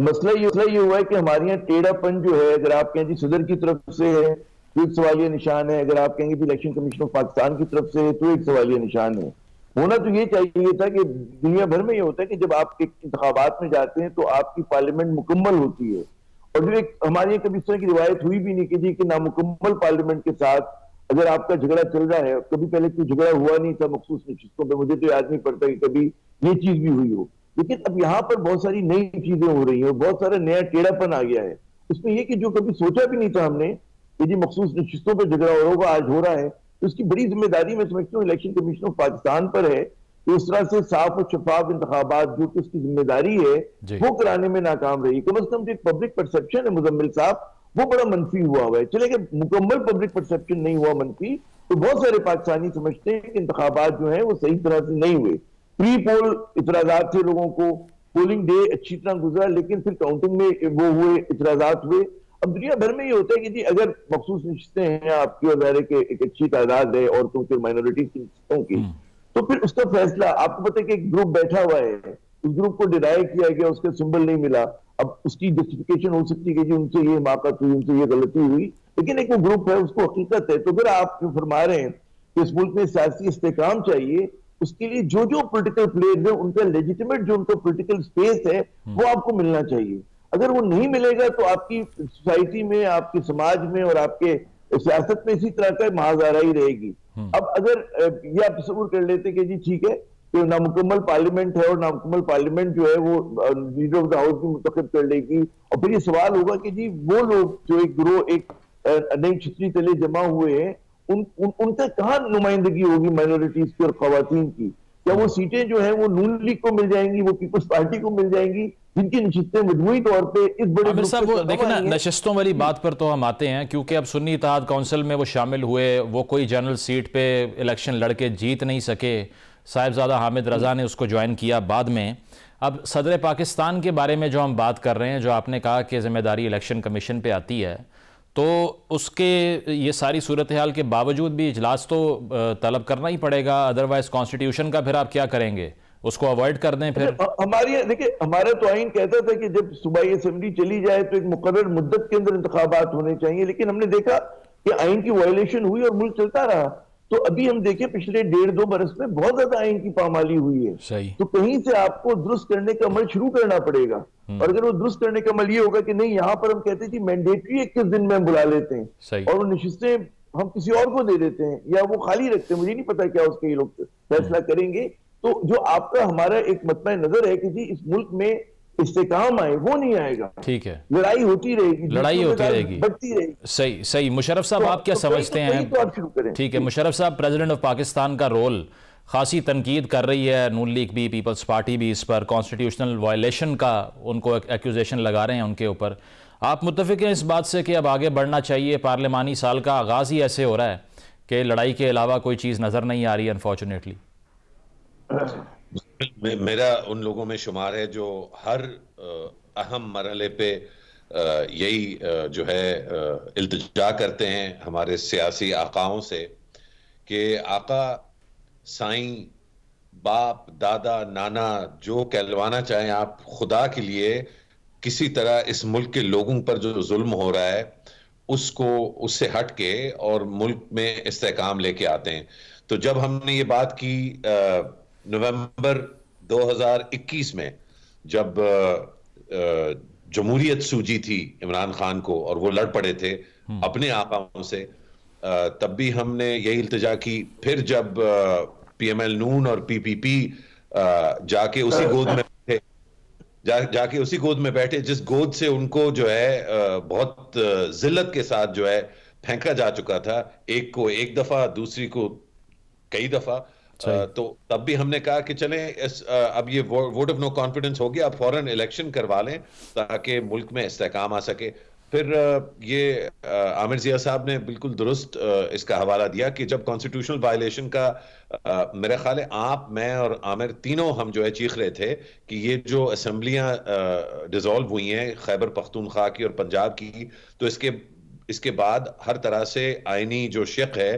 Speaker 3: मसला ये हुआ है कि हमारे यहाँ टेढ़ापन जो है, अगर आप कहें जी सदर की तरफ से है तो एक सवालिया निशान है, अगर आप कहेंगे इलेक्शन कमीशन ऑफ पाकिस्तान की तरफ से है तो एक सवालिया निशान है। होना तो ये चाहिए था कि दुनिया भर में ये होता है कि जब आप एक इंतखाबात में जाते हैं तो आपकी पार्लियामेंट मुकम्मल होती है, और जो एक हमारे कभी इस तरह की रिवायत हुई भी नहीं कि जी कि नामुकम्मल पार्लियामेंट के साथ अगर आपका झगड़ा चल रहा है, कभी पहले कोई झगड़ा हुआ नहीं था मखसूस नशिस्तों पर, मुझे तो याद नहीं पड़ता कि कभी ये चीज भी हुई हो। लेकिन अब यहाँ पर बहुत सारी नई चीजें हो रही है, बहुत सारा नया टेढ़ापन आ गया है उसमें, ये कि जो कभी सोचा भी नहीं था हमने कि जी मखसूस नशिस्तों पर झगड़ा होगा, आज हो रहा है। तो इसकी बड़ी जिम्मेदारी मैं समझता हूँ इलेक्शन कमीशन ऑफ पाकिस्तान पर है कि उस तरह से साफ और शफाफ इंतखाबात जो कि उसकी जिम्मेदारी है वो कराने में नाकाम रही। कम से कम जो पब्लिक परसेप्शन है मुजम्मिल साहब, वो बड़ा मनफी हुआ है। चले कि मुकम्मल पब्लिक परसेप्शन नहीं हुआ मनफी, तो बहुत सारे पाकिस्तानी समझते हैं कि इंतखाबात जो है वो सही तरह से नहीं हुए। प्री पोल इतराजात थे लोगों को, पोलिंग डे अच्छी तरह गुजरा, लेकिन फिर काउंटिंग में वो हुए इतराजात हुए। अब दुनिया भर में ये होता है कि जी अगर मखसूस नशिस्तें हैं आपकी और दायरे के एक अच्छी तादाद है और तो फिर माइनॉरिटी की नशिस्तों की, तो फिर उसका फैसला आपको पता है कि एक ग्रुप बैठा हुआ है, उस ग्रुप को डिनाई किया गया, उसका सिंबल नहीं मिला। अब उसकी जस्टिफिकेशन हो सकती है कि जी उनसे ये हिमाकत हुई, उनसे ये गलती हुई, लेकिन एक वो ग्रुप है, उसको हकीकत है। तो फिर आप जो फरमा रहे हैं कि इस मुल्क में सियासी इस्तेकाम चाहिए, उसके लिए जो जो पोलिटिकल प्लेयर्स है उनका लेजिटिमेट जो उनका पोलिटिकल स्पेस है वो आपको मिलना चाहिए। अगर वो नहीं मिलेगा तो आपकी सोसाइटी में, आपके समाज में और आपके सियासत में इसी तरह का महाजारा ही रहेगी। अब अगर ये आप तस्वीर कर लेते कि जी ठीक है कि नामुकम्मल पार्लियामेंट है और नामुकम्मल पार्लियामेंट जो है वो लीडर ऑफ द हाउस भी मुंतखब कर लेगी, और फिर ये सवाल होगा कि जी वो लोग जो एक ग्रोह, एक नई छतरी तले जमा हुए हैं, उनका कहाँ नुमाइंदगी होगी माइनॉरिटीज की और खवातीन की? क्या वो सीटें जो है वो नून लीग को मिल जाएंगी, वो पीपल्स पार्टी को मिल जाएंगी, जिनकी नशिस्तें मजमूई तौर पे इस बड़े
Speaker 1: आमिर साहब वो देखिए ना, नशिस्तों वाली बात पर तो हम आते हैं, क्योंकि अब सुन्नी इत्तेहाद काउंसिल में वो शामिल हुए, वो कोई जनरल सीट पे इलेक्शन लड़के जीत नहीं सके, साहिबजादा हामिद रजा ने उसको ज्वाइन किया बाद में। अब सदर पाकिस्तान के बारे में जो हम बात कर रहे हैं, जो आपने कहा कि जिम्मेदारी इलेक्शन कमीशन पे आती है, तो उसके ये सारी सूरत हाल के बावजूद भी इजलास तो तलब करना ही पड़ेगा, अदरवाइज कॉन्स्टिट्यूशन का फिर आप क्या करेंगे, उसको अवॉइड कर दें फिर?
Speaker 3: हमारी देखिए, हमारा तो आइन कहता था कि जब सूबाई असेंबली चली जाए तो एक मुकर्रर मुद्दत के अंदर इंतखाबात होने चाहिए, लेकिन हमने देखा कि आइन की वायलेशन हुई और मुल्क चलता रहा। तो अभी हम देखें पिछले 1.5-2 बरस में बहुत ज्यादा आइन की पामाली हुई है।
Speaker 1: सही।
Speaker 3: तो कहीं से आपको दुरुस्त करने का अमल शुरू करना पड़ेगा, और अगर वो दुरुस्त करने का अमल ये होगा कि नहीं, यहाँ पर हम कहते हैं कि मैंडेटरी 21 दिन में हम बुला लेते हैं,
Speaker 1: सही।
Speaker 3: और वो नशिस्तें हम किसी और को दे देते हैं या वो खाली रखते हैं, मुझे नहीं पता क्या उसके ये लोग फैसला करेंगे। तो जो आपका हमारा एक मतमा नजर है कि जी इस मुल्क में इस्तेकाम आए, वो नहीं आएगा।
Speaker 1: ठीक है,
Speaker 3: लड़ाई होती रहेगी,
Speaker 1: लड़ाई होती रहेगी,
Speaker 3: बढ़ती रहेगी।
Speaker 1: सही सही। मुशर्रफ साहब, आप क्या समझते हैं?
Speaker 3: तो आप शुरू करें।
Speaker 1: ठीक है, मुशर्रफ साहब, प्रेसिडेंट ऑफ पाकिस्तान का रोल, खासी तनकीद कर रही है नून लीग भी, पीपल्स पार्टी भी, इस पर कॉन्स्टिट्यूशनल वायलेशन का उनको एक्यूजेशन लगा रहे हैं उनके ऊपर। आप मुत्तफिक हैं इस बात से कि अब आगे बढ़ना चाहिए? पार्लिमानी साल का आगाज़ ही ऐसे हो रहा है कि लड़ाई के अलावा कोई चीज़ नज़र नहीं आ रही है, अनफॉर्चुनेटली।
Speaker 4: मेरा उन लोगों में शुमार है जो हर अहम मरहले पे यही जो है इल्तिजा करते हैं हमारे सियासी आकाओं से कि आका, साईं, बाप, दादा, नाना, जो कहलवाना चाहें आप, खुदा के लिए किसी तरह इस मुल्क के लोगों पर जो जुल्म हो रहा है उसको उससे हट के और मुल्क में इस्तेहकाम लेके आते हैं। तो जब हमने ये बात की नवंबर 2021 में, जब जमहूरियत सूझी थी इमरान खान को और वो लड़ पड़े थे अपने आकाओं से, तब भी हमने यही इल्तिजा की। फिर जब पीएमएल नून और पीपीपी जाके उसी गोद में बैठे, जाके उसी गोद में बैठे जिस गोद से उनको जो है बहुत जिल्लत के साथ जो है फेंका जा चुका था, एक को एक दफा, दूसरी को कई दफा। तो तब भी हमने कहा कि चलें अब ये वोट ऑफ नो कॉन्फिडेंस हो गया, अब फौरन इलेक्शन करवा लें ताकि मुल्क में इस्तेहकाम आ सके। फिर ये आमिर जिया साहब ने बिल्कुल दुरुस्त इसका हवाला दिया कि जब कॉन्स्टिट्यूशनल वायलेशन का मेरा ख्याल है आप, मैं और आमिर तीनों हम जो है चीख रहे थे कि ये जो असेंबलियां डिसॉल्व हुई हैं खैबर पख्तूनख्वा की और पंजाब की, तो इसके बाद हर तरह से आईनी जो शिक है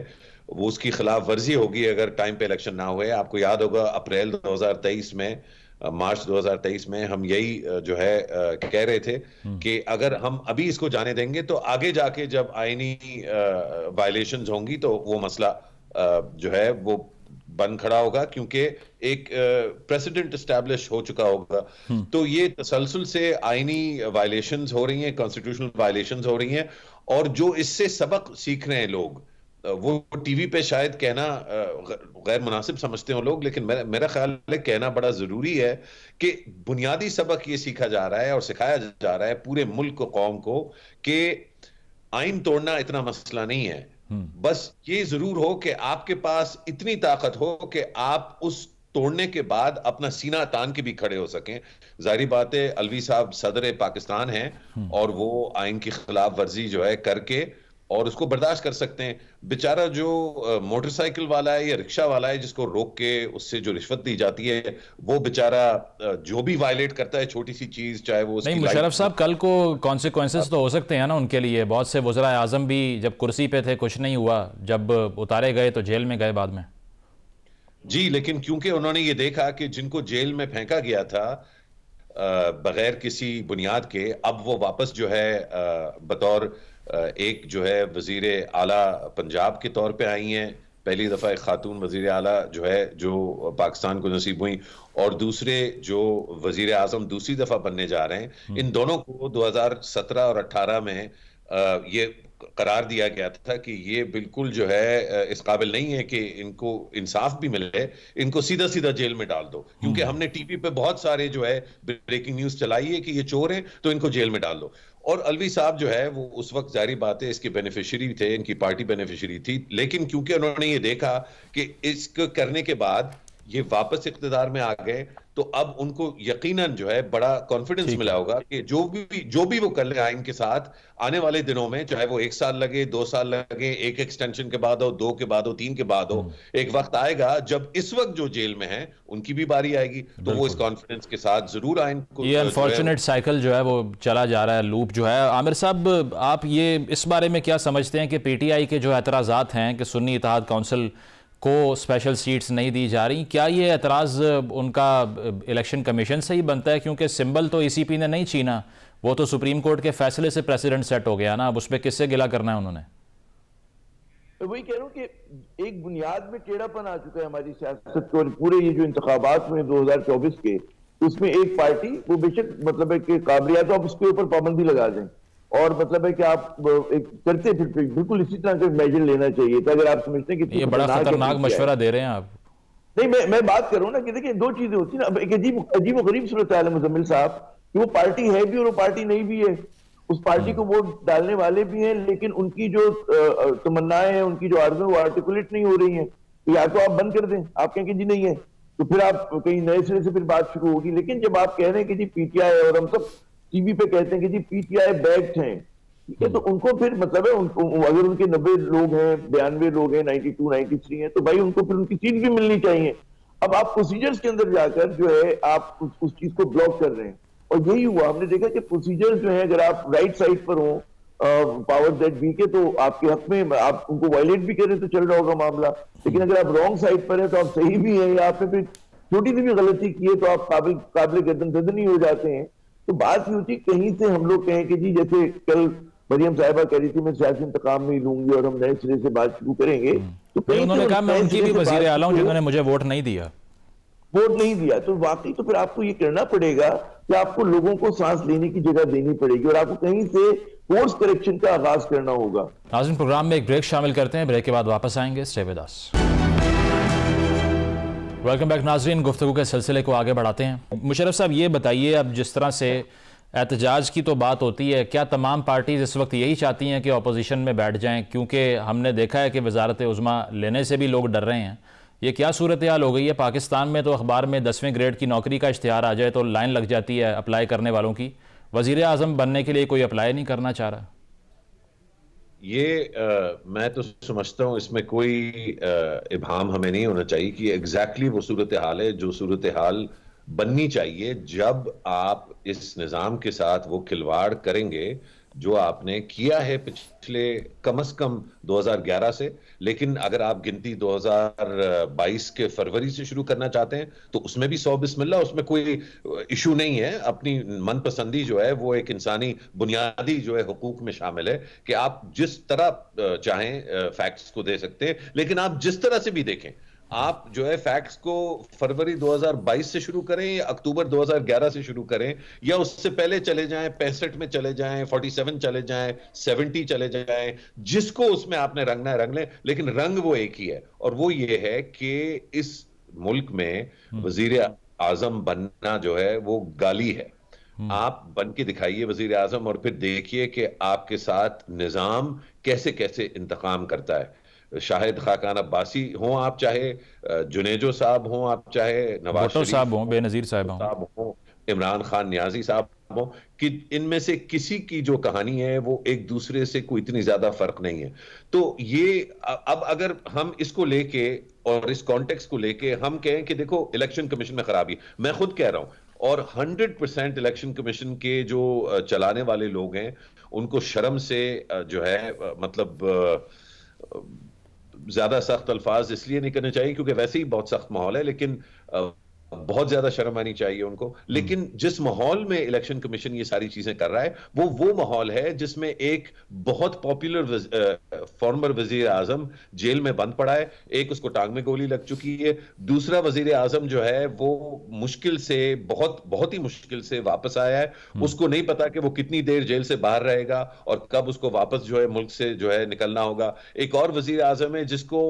Speaker 4: वो उसकी खिलाफ वर्जी होगी अगर टाइम पे इलेक्शन ना हुए। आपको याद होगा अप्रैल 2023 में, मार्च 2023 में हम यही जो है कह रहे थे कि अगर हम अभी इसको जाने देंगे तो आगे जाके जब आईनी वायलेशंस होंगी तो वो मसला जो है वो बन खड़ा होगा, क्योंकि एक प्रेसिडेंट एस्टैब्लिश हो चुका होगा। तो ये तसलसल से आईनी वायलेशंस हो रही हैं, कॉन्स्टिट्यूशनल वायलेशंस हो रही हैं, और जो इससे सबक सीख रहे हैं लोग, वो टीवी पे शायद कहना गैर मुनासिब समझते हो लोग, लेकिन मेरा ख्याल है कहना बड़ा जरूरी है कि बुनियादी सबक ये सीखा जा रहा है और सिखाया जा रहा है पूरे मुल्क को, कौम को, कि आइन तोड़ना इतना मसला नहीं है। बस ये जरूर हो कि आपके पास इतनी ताकत हो कि आप उस तोड़ने के बाद अपना सीना तान के भी खड़े हो सकें। जाहिर बात है अलवी साहब सदर पाकिस्तान हैं और वो आइन की खिलाफ वर्जी जो है करके और उसको बर्दाश्त कर सकते हैं। बेचारा जो मोटरसाइकिल वाला है या रिक्शा वाला है जिसको रोक के उससे जो रिश्वत दी जाती है, वो बेचारा जो भी वायलेट करता है छोटी सी चीज, चाहे वो
Speaker 1: नहीं, मुशर्रफ साहब कल को कॉन्सिक्वेंसेस तो हो सकते हैं ना उनके लिए। बहुत से वज़रा आज़म भी जब कुर्सी पे थे कुछ नहीं हुआ, जब उतारे गए तो जेल में गए बाद में।
Speaker 4: जी, लेकिन क्योंकि उन्होंने ये देखा कि जिनको जेल में फेंका गया था बगैर किसी बुनियाद के, अब वो वापस जो है बतौर एक जो है वजीर आला पंजाब के तौर पे आई हैं, पहली दफा एक खातून वजीर आला जो है जो पाकिस्तान को नसीब हुई, और दूसरे जो वजीर आजम दूसरी दफा बनने जा रहे हैं। इन दोनों को 2017 और 18 में ये करार दिया गया था कि ये बिल्कुल जो है इस काबिल नहीं है कि इनको इंसाफ भी मिले, इनको सीधा सीधा जेल में डाल दो, क्योंकि हमने टीवी पे बहुत सारे जो है ब्रेकिंग न्यूज चलाई है कि ये चोर हैं तो इनको जेल में डाल दो। और अलवी साहब जो है वो उस वक्त जारी बात है इसके बेनिफिशियरी थे, इनकी पार्टी बेनिफिशियरी थी, लेकिन क्योंकि उन्होंने ये देखा कि इसको करने के बाद ये वापस इख्तिदार में आ गए, तो अब उनको यकीनन जो है बड़ा कॉन्फिडेंस मिला होगा कि जो भी वो कर ले आइन के साथ आने वाले दिनों में, चाहे वो 1 साल लगे, 2 साल लगे, एक एक्सटेंशन के बाद हो, 2 के बाद हो, 3 के बाद हो, एक वक्त आएगा जब इस वक्त जो जेल में है उनकी भी बारी आएगी, तो वो इस कॉन्फिडेंस के साथ जरूर आइन को।
Speaker 1: ये अनफॉर्चुनेट साइकिल जो है वो चला जा रहा है, लूप जो है। आमिर साहब, आप ये इस बारे में क्या समझते हैं कि पीटीआई के जो एतराज़ात हैं कि सुन्नी इत्तेहाद काउंसिल को स्पेशल सीट्स नहीं दी जा रही, क्या ये एतराज़ उनका इलेक्शन कमीशन से ही बनता है? क्योंकि सिंबल तो ईसीपी ने नहीं छीना, वो तो सुप्रीम कोर्ट के फैसले से प्रेसिडेंट सेट हो गया ना, अब उस पर किससे गिला करना है उन्होंने?
Speaker 3: वही कह रहा हूं कि एक बुनियाद में टेढ़ापन आ चुका है हमारी सियासत को, और पूरे ये जो इंतखाबात हुए 2024 के, उसमें एक पार्टी वो बेशक मतलब है कि काबिलियत, आप उसके ऊपर पाबंदी लगा दें, और मतलब है कि आप एक करते फिर बिल्कुल इसी तरह के मेजर लेना चाहिए था। अगर आप समझते हैं कि
Speaker 1: ये बड़ा खतरनाक मशवरा दे रहे हैं आप।
Speaker 3: नहीं, मैं बात कर रहा हूं ना कि देखिए दो चीजें होती है ना, अब एक अजीब गरीब सूरत हाल है मुजम्मिल साहब, कि वो पार्टी है भी और वो पार्टी नहीं भी है। उस पार्टी को वोट डालने वाले भी हैं, लेकिन उनकी जो तमन्नाएं हैं, उनकी जो आर्जुन वो आर्टिकुलेट नहीं हो रही हैं। तो या तो आप बंद कर दें, आप कहें कि जी नहीं है, तो फिर आप कहीं नए सिरे से फिर बात शुरू होगी। लेकिन जब आप कह रहे हैं कि जी पीटीआई, और हम सब टीवी पे कहते हैं कि जी पीटीआई बैक्ड हैं, ठीक है, तो उनको फिर मतलब है अगर उनके 90 लोग हैं, 92 लोग हैं, 92, 93 हैं, तो भाई उनको फिर उनकी सीट भी मिलनी चाहिए। अब आप प्रोसीजर्स के अंदर जाकर जो है आप उस चीज को ब्लॉक कर रहे हैं, और यही हुआ। हमने देखा कि प्रोसीजर्स जो है, अगर आप राइट साइड पर हो पावर दैट बी के, तो आपके हक में आप उनको वायलेट भी करें तो चल रहा होगा मामला, लेकिन अगर आप रॉन्ग साइड पर है तो आप सही भी है, या आपने फिर छोटी सी भी गलती की है तो आप काबिल गर्दन ही हो जाते हैं। तो बात ये होती, कहीं से हम लोग कहें कि जी जैसे कल मरियम साहिबा कह रही थी मैं सियासी इंतकाम नहीं लूंगी और हम नए सिरे से बात शुरू करेंगे, तो कहीं
Speaker 1: उन्होंने कहा मैं उनकी भी वजीर आला हूं जिन्होंने मुझे वोट नहीं दिया,
Speaker 3: तो वाकई तो फिर आपको ये करना पड़ेगा कि आपको लोगों को सांस लेने की जगह देनी पड़ेगी, और आपको कहीं से कोर्स करेक्शन का आगाज करना होगा।
Speaker 1: नाज़रीन, प्रोग्राम में एक ब्रेक शामिल करते हैं, ब्रेक के बाद वापस आएंगे। Stay with us. Welcome back नाज़रीन, गुफ्तगू के सिलसिले को आगे बढ़ाते हैं। मुशर्रफ साहब, ये बताइए, अब जिस तरह से एहतजाज की तो बात होती है, क्या तमाम पार्टीज इस वक्त यही चाहती हैं कि अपोजिशन में बैठ जाएं? क्योंकि हमने देखा है कि वजारत उज़्मा लेने से भी लोग डर रहे हैं। ये क्या सूरत हाल हो गई है? पाकिस्तान में तो अखबार में 10वें ग्रेड की नौकरी का इश्तिहार आ जाए तो लाइन लग जाती है अप्लाई करने वालों की। वज़ीर आज़म बनने के लिए कोई अप्लाई नहीं करना चाह रहा।
Speaker 4: ये मैं तो समझता हूँ इसमें कोई इब्हाम हमें नहीं होना चाहिए कि एग्जैक्टली वो सूरत हाल है जो सूरत हाल बननी चाहिए जब आप इस निज़ाम के साथ वो खिलवाड़ करेंगे जो आपने किया है पिछले कम से कम 2011 से। लेकिन अगर आप गिनती 2022 के फरवरी से शुरू करना चाहते हैं तो उसमें भी 100 बिस्मिल्लाह, उसमें कोई इशू नहीं है। अपनी मनपसंदी जो है वो एक इंसानी बुनियादी जो है हुकूक में शामिल है कि आप जिस तरह चाहें फैक्ट्स को दे सकते हैं, लेकिन आप जिस तरह से भी देखें, आप जो है फैक्ट्स को फरवरी 2022 से शुरू करें या अक्टूबर 2011 से शुरू करें या उससे पहले चले जाएं, 65 में चले जाएं, 47 चले जाएं, 70 चले जाएं, जिसको उसमें आपने रंगना है रंग लें, लेकिन रंग वो एक ही है, और वो ये है कि इस मुल्क में वजीर आजम बनना जो है वो गाली है। आप बन के दिखाइए वजीर आजम, और फिर देखिए कि आपके साथ निजाम कैसे कैसे इंतकाम करता है। शाहिद खाकान अब्बासी हों आप, चाहे जुनेजो साहब हों आप, चाहे नवाज शरीफ
Speaker 1: साहब हों, बेनजीर साहब
Speaker 4: हों, इमरान खान नियाजी साहब हों, कि इनमें से किसी की जो कहानी है वो एक दूसरे से कोई इतनी ज्यादा फर्क नहीं है। तो ये अब अगर हम इसको लेके और इस कॉन्टेक्स्ट को लेके हम कहें कि देखो इलेक्शन कमीशन में खराबी, मैं खुद कह रहा हूं, और 100% इलेक्शन कमीशन के जो चलाने वाले लोग हैं उनको शर्म से जो है मतलब ज्यादा सख्त अल्फाज इसलिए नहीं करने चाहिए क्योंकि वैसे ही बहुत सख्त माहौल है, लेकिन बहुत ज्यादा शर्म आनी चाहिए उनको। लेकिन जिस माहौल में इलेक्शन कमीशन ये सारी चीजें कर रहा है वो माहौल है जिसमें एक बहुत पॉपुलर फॉर्मर वजीर आजम जेल में बंद पड़ा है, एक उसको टांग में गोली लग चुकी है, दूसरा वजीर आजम जो है वो मुश्किल से बहुत ही मुश्किल से वापस आया है, उसको नहीं पता कि वो कितनी देर जेल से बाहर रहेगा और कब उसको वापस जो है मुल्क से जो है निकलना होगा। एक और वजीर आजम है जिसको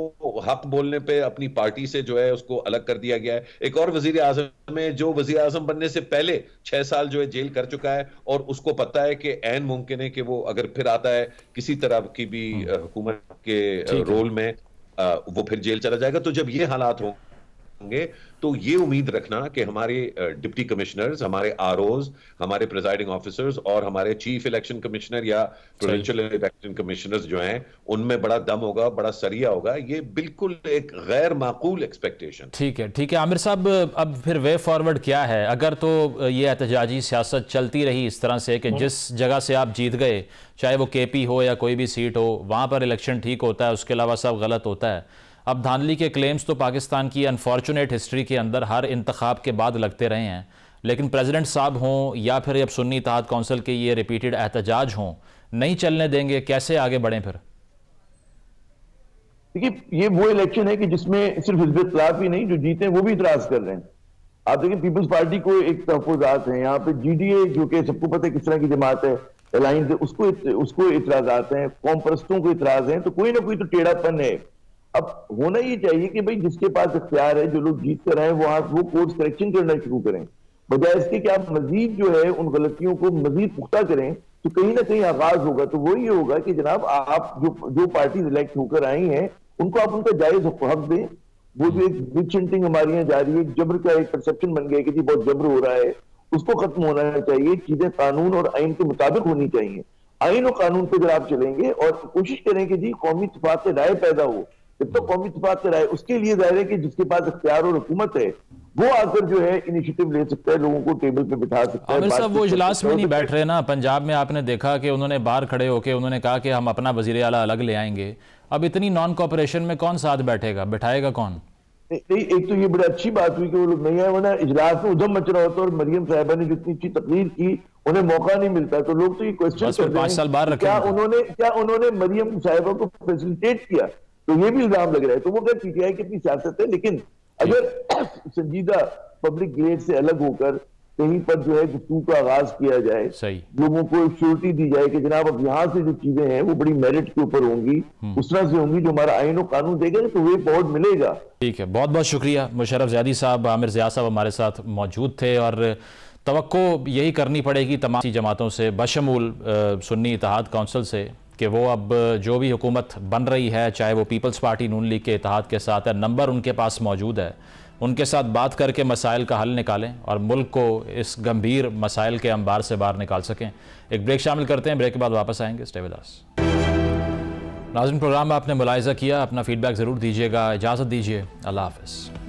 Speaker 4: हक बोलने पे अपनी पार्टी से जो है उसको अलग कर दिया गया है। एक और वजीर आजम में जो वजीर आजम बनने से पहले 6 साल जो है जेल कर चुका है और उसको पता है कि ऐन मुमकिन है कि वो अगर फिर आता है किसी तरह की भी हुकूमत के रोल में वो फिर जेल चला जाएगा। तो जब ये हालात होंगे तो ये उम्मीद रखना कि हमारे डिप्टी कमिश्नर्स, हमारे आरओज, हमारे प्रिजाइडिंग ऑफिसर्स और हमारे चीफ इलेक्शन कमिश्नर या प्रोविंशियल इलेक्शन कमिश्नर्स जो हैं उनमें बड़ा दम होगा, बड़ा सरिया होगा। ये बिल्कुल एक गैर माकूल एक्सपेक्टेशन।
Speaker 1: ठीक है आमिर साहब, अब फिर वे फॉरवर्ड क्या है? अगर तो ये एहतजाजी सियासत चलती रही इस तरह से कि जिस जगह से आप जीत गए, चाहे वो KP हो या कोई भी सीट हो, वहाँ पर इलेक्शन ठीक होता है, उसके अलावा सब गलत होता है। अब धांधली के क्लेम्स तो पाकिस्तान की अनफॉर्चुनेट हिस्ट्री के अंदर हर इंतखाब के बाद लगते रहे हैं, लेकिन प्रेसिडेंट साहब हों या फिर अब सुन्नी इत्तेहाद कौंसिल के ये रिपीटेड एहतजाज हों, नहीं चलने देंगे, कैसे आगे बढ़ें फिर?
Speaker 3: देखिए, ये वो इलेक्शन है कि जिसमें सिर्फ हिज़्ब इख्तिलाफ ही नहीं, जो जीते हैं वो भी इतराज कर रहे हैं। आप देखिए, पीपल्स पार्टी को एक तहफ़्फ़ुज़ात हैं, यहाँ पे GDA जो कि सबको पता है किस तरह की जमात है, अलायंस है, उसको इतराज़ात हैं, कौम परस्तों को इतराज हैं। तो कोई ना कोई तो टेढ़ापन है। अब होना ये चाहिए कि भाई जिसके पास इख्तियार है, जो लोग जीत कर आए, वो कोर्स करेक्शन करना शुरू करें, बजाय इसके कि आप मजीद जो है उन गलतियों को मजीद पुख्ता करें। तो कहीं ना कहीं आगाज होगा तो वो ये होगा कि जनाब आप जो पार्टी इलेक्ट होकर आई हैं उनको आप उनका जायज हक दें। वो जो एक विच हंटिंग हमारे यहाँ जारी है, जबर का एक परसेप्शन बन गया कि जी बहुत जबर हो रहा है, उसको खत्म होना चाहिए। चीजें कानून और आइन के मुताबिक होनी चाहिए। आइन और कानून पे अगर आप चलेंगे और कोशिश करें कि जी कौमी इत्तेफाक से राय पैदा हो, जब तक कौमी इत्तेफाक से राय, उसके लिए जाहिर है कि जिसके पास इख्तियार और हुकूमत है वो आकर जो है इनिशिएटिव ले सकता है, लोगों को टेबल पे बिठा सकता है।
Speaker 1: आमिर साहब, वो इजलास में नहीं बैठ रहे ना? पंजाब में आपने देखा कि उन्होंने बाहर खड़े होकर उन्होंने कहा कि हम अपना वजीर आला अलग ले आएंगे। अब इतनी नॉन कॉपरेशन में कौन साथ बैठेगा, बिठाएगा कौन?
Speaker 3: एक तो ये बड़ी अच्छी बात हुई कि वो लोग नहीं आए, वरना इजलास में उधम मच रहा होता और मरियम साहिबा ने जितनी अच्छी तकरीर की उन्हें मौका नहीं मिलता। तो लोग तो ये क्वेश्चन कर रहे हैं क्या उन्होंने मरियम साहिबा को फैसिलिटेट किया? तो ये भी इल्जाम लग रहा है। तो वो क्या PTI की अपनी सियासत है, लेकिन अगर संजीदा पब्लिक ग्रेड से अलग होकर कहीं पर जो है गुफ्तगू का आगाज किया जाए,
Speaker 1: सही
Speaker 3: लोगों को श्योरिटी दी जाए कि जनाब अब यहाँ से जो चीजें हैं वो बड़ी मेरिट के ऊपर होंगी, उस तरह से होंगी जो हमारा आइन और कानून देगा, तो वे फॉर्ड मिलेगा। ठीक है,
Speaker 1: बहुत बहुत शुक्रिया मुशर्रफ ज़ैदी साहब। आमिर ज़िया साहब हमारे साथ मौजूद थे और तवक्को यही करनी पड़ेगी तमाम जमातों से, बशमूल सुन्नी इत्तेहाद कौंसिल से, कि वो अब जो भी हुकूमत बन रही है, चाहे वो पीपल्स पार्टी नून लीग के इत्तेहाद के साथ है, नंबर उनके पास मौजूद है, उनके साथ बात करके मसाइल का हल निकालें और मुल्क को इस गंभीर मसाइल के अंबार से बाहर निकाल सकें। एक ब्रेक शामिल करते हैं, ब्रेक के बाद वापस आएंगे। Stay with us. नाज़रीन, प्रोग्राम में आपने मुलाहिज़ा किया, अपना फीडबैक ज़रूर दीजिएगा। इजाज़त दीजिए, अल्लाह हाफ़िज़।